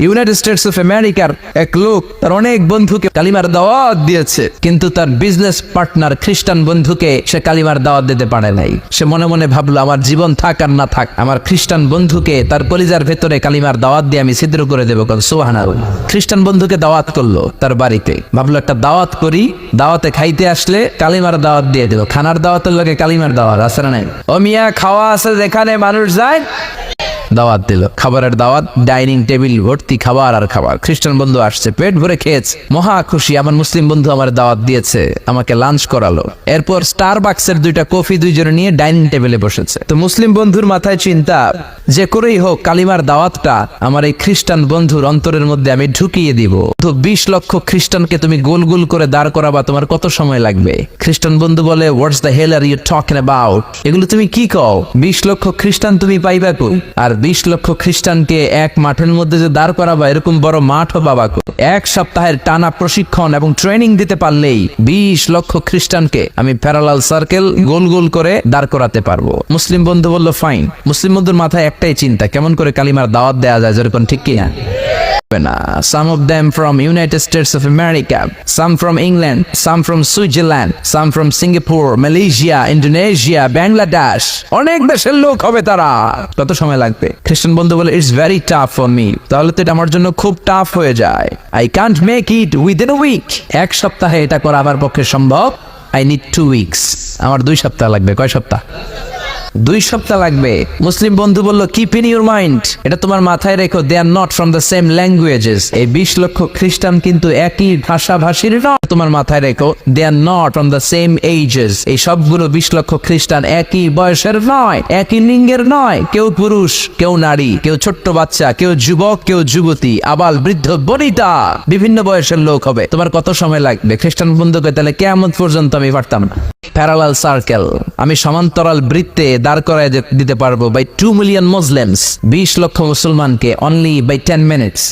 United states of আমেরিকার এক লোক তার অনেক বন্ধুকে কালিমার দাওয়াত দিয়েছে, কিন্তু তার বিজনেস পার্টনার খ্রিস্টান বন্ধুকে সে কালিমার দাওয়াত দিতে পারে নাই। সে মনে মনে ভাবলো, আমার জীবন থাক আর না থাক, আমার খ্রিস্টান বন্ধুকে তার কলিজার ভেতরে কালিমার দাওয়াত দিয়ে আমি ছিদ্র করে দেবো। সুবহানাল্লাহ। খ্রিস্টান বন্ধুকে দাওয়াত করলো তার বাড়িতে, ভাবলো একটা দাওয়াত করি, দাওয়াতে খাইতে আসলে কালিমার দাওয়াত দিয়ে দেবো। খানার দাওয়াতের লোকে কালিমার দাওয়াত আছে না নাই? ও মিয়া, খাওয়া আছে যেখানে মানুষ যায়, দাওয়াত দিল। খাবারের দাওয়াত, ডাইনিং টেবিল ভর্তি খাবার আর খাবার। খ্রিস্টান বন্ধু আসছে, পেট ভরে খেয়েছে, মহা খুশি। আমার মুসলিম বন্ধু আমার দাওয়াত দিয়েছে, আমাকে লাঞ্চ করালো। এরপর স্টারবাকসের 2টা কফি দুইজনে নিয়ে ডাইনিং টেবিলে বসেছে। তো মুসলিম বন্ধুর মাথায় চিন্তা, যে করেই হোক কালিমার দাওয়াতটা আমার এই খ্রিস্টান বন্ধুর অন্তরের মধ্যে আমি ঢুকিয়ে দিব। তো 20 লক্ষ খ্রিস্টানকে তুমি গোল গোল করে দাঁড় করাবা, তোমার কত সময় লাগবে? খ্রিস্টান বন্ধু বলে, what's the hell are you talking about? এগুলো তুমি কি কও? 20 লক্ষ খ্রিস্টান তুমি পাইবা কই? আর 20 লক্ষ খ্রিস্টানকে এক মাঠের মধ্যে যে দাঁড় করাবা, এরকম বড় মাঠও পাবা কই? 1 সপ্তাহের টানা প্রশিক্ষণ এবং ট্রেনিং দিতে পারলেই 20 লক্ষ খ্রিস্টানকে আমি প্যারালাল সার্কেল গোল গোল করে দাঁড় করাতে পারবো। মুসলিম বন্ধু বলল, ফাইন। মুসলিম বন্ধুর মাথায় একটাই চিন্তা, কেমন করে কালিমার দাওয়াত দেয়া যায়, যেরকম ঠিক কি না? Some of them from United States of America, some from England, some from Switzerland, some from Singapore, Malaysia, Indonesia, Bangladesh. অনেক দেশের লোক হবে তারা। কত সময় লাগবে? খ্রিস্টান বন্ধু বলে, it's very tough for me. তাহলে তো এটা আমার জন্য খুব টাফ হয়ে যায়। I can't make it within a week. 1 সপ্তাহে এটা করা আমার পক্ষে সম্ভব। I need 2 weeks. আমার 2 সপ্তাহ লাগবে। কয় সপ্তাহ? 2 সপ্তাহ লাগবে। মুসলিম বন্ধু বলল, কিপ ইন ইউর মাইন্ড, এটা তোমার মাথায় রেখো, they are not from the same languages. এই 20 লক্ষ খ্রিস্টান কিন্তু একই ভাষাভাষীর নয়। তোমার মাথায় রেখো, they are not from the same ages. এই সবগুলো 20 লক্ষ খ্রিস্টান একই বয়সের নয়, একই লিঙ্গের নয়। কেউ পুরুষ, কেউ নারী, কেউ ছোট্ট বাচ্চা, কেউ যুবক, কেউ যুবতী, আবাল বৃদ্ধ বনিতা, বিভিন্ন বয়সের লোক হবে। তোমার কত সময় লাগবে? খ্রিস্টান বন্ধুকে তাহলে কিয়ামত পর্যন্ত আমি পারতাম না। প্যারালাল সার্কেল, আমি সমান্তরাল বৃত্তে দাঁড় করায় দিতে পারবো বাই 2 মিলিয়ন মুসলিমস, 20 লক্ষ মুসলমানকে অনলি বাই 10 মিনিটস।